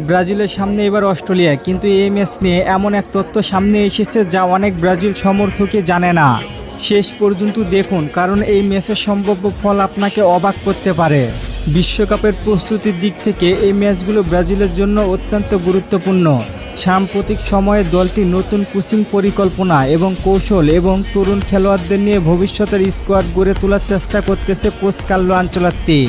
ব্রাজিলের সামনে এবার অস্ট্রেলিয়া, কিন্তু এই ম্যাচ নিয়ে এমন এক তথ্য সামনে এসেছে যা অনেক ব্রাজিল সমর্থকই জানে না। শেষ পর্যন্ত দেখুন, কারণ এই ম্যাচের সম্ভাব্য ফল আপনাকে অবাক করতে পারে। বিশ্বকাপের প্রস্তুতির দিক থেকে এই ম্যাচগুলো ব্রাজিলের জন্য অত্যন্ত গুরুত্বপূর্ণ। সাম্প্রতিক সময়ে দলটি নতুন কোচিং পরিকল্পনা এবং কৌশল এবং তরুণ খেলোয়াড়দের নিয়ে ভবিষ্যতের স্কোয়াড গড়ে তোলার চেষ্টা করতেছে কোচ কার্লো আনচেলত্তি।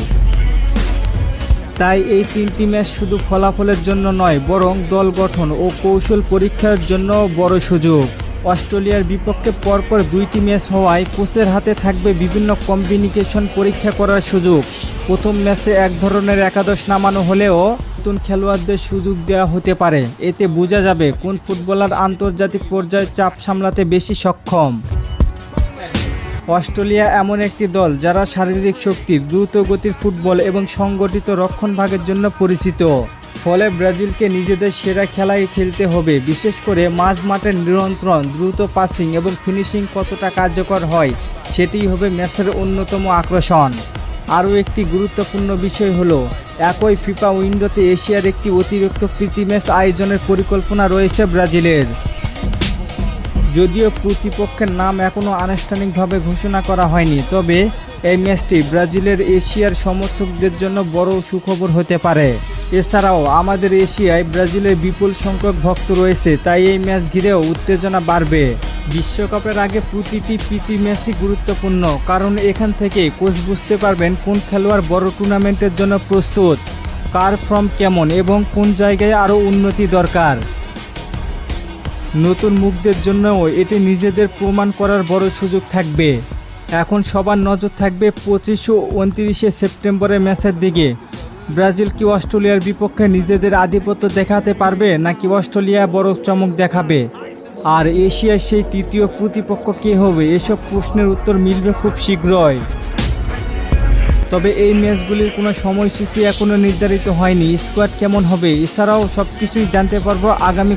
তাই এই তিনটি ম্যাচ শুধু ফলাফলের জন্য নয়, বরং দল গঠন ও কৌশল পরীক্ষার জন্য বড় সুযোগ। অস্ট্রেলিয়ার বিপক্ষে পরপর দুইটি ম্যাচ হওয়ায় কোচের হাতে থাকবে বিভিন্ন কম্বিনেশন পরীক্ষা করার সুযোগ। প্রথম ম্যাচে এক ধরনের একাদশ নামানো হলেও নতুন খেলোয়াড়দের সুযোগ দেওয়া হতে পারে। এতে বোঝা যাবে কোন ফুটবলার আন্তর্জাতিক পর্যায়ে চাপ সামলাতে বেশি সক্ষম। অস্ট্রেলিয়া এমন একটি দল যারা শারীরিক শক্তি, দ্রুত গতির ফুটবল এবং সংগঠিত রক্ষণভাগের জন্য পরিচিত। ফলে ব্রাজিলকে নিজেদের সেরা খেলায় খেলতে হবে। বিশেষ করে মাঝ মাঠের নিয়ন্ত্রণ, দ্রুত পাসিং এবং ফিনিশিং কতটা কার্যকর হয় সেটিই হবে ম্যাচের অন্যতম আকর্ষণ। আরও একটি গুরুত্বপূর্ণ বিষয় হলো একই ফিফা উইন্ডোতে এশিয়ার একটি অতিরিক্ত প্রীতি ম্যাচ আয়োজনের পরিকল্পনা রয়েছে ব্রাজিলের। যদিও প্রতিপক্ষের নাম এখনও আনুষ্ঠানিকভাবে ঘোষণা করা হয়নি, তবে এই ম্যাচটি ব্রাজিলের এশিয়ার সমর্থকদের জন্য বড় সুখবর হতে পারে। এছাড়াও আমাদের এশিয়ায় ব্রাজিলের বিপুল সংখ্যক ভক্ত রয়েছে, তাই এই ম্যাচ ঘিরেও উত্তেজনা বাড়বে। বিশ্বকাপের আগে প্রতিটি প্রীতি ম্যাচই গুরুত্বপূর্ণ, কারণ এখান থেকে কোচ বুঝতে পারবেন কোন খেলোয়াড় বড় টুর্নামেন্টের জন্য প্রস্তুত, কার ফর্ম কেমন এবং কোন জায়গায় আরও উন্নতি দরকার। নতুন মুখদের জন্যও এটি নিজেদের প্রমাণ করার বড় সুযোগ থাকবে। এখন সবার নজর থাকবে 25 ও 29 সেপ্টেম্বরের ম্যাচের দিকে। ব্রাজিল কি অস্ট্রেলিয়ার বিপক্ষে নিজেদের আধিপত্য দেখাতে পারবে, নাকি অস্ট্রেলিয়া বড় চমক দেখাবে? আর এশিয়ার সেই তৃতীয় প্রতিপক্ষ কে হবে? এসব প্রশ্নের উত্তর মিলবে খুব শীঘ্রই। তবে এই ম্যাচগুলির কোনো সময়সূচি এখনও নির্ধারিত হয়নি। স্কোয়াড কেমন হবে এছাড়াও সব কিছুই জানতে পারবো আগামী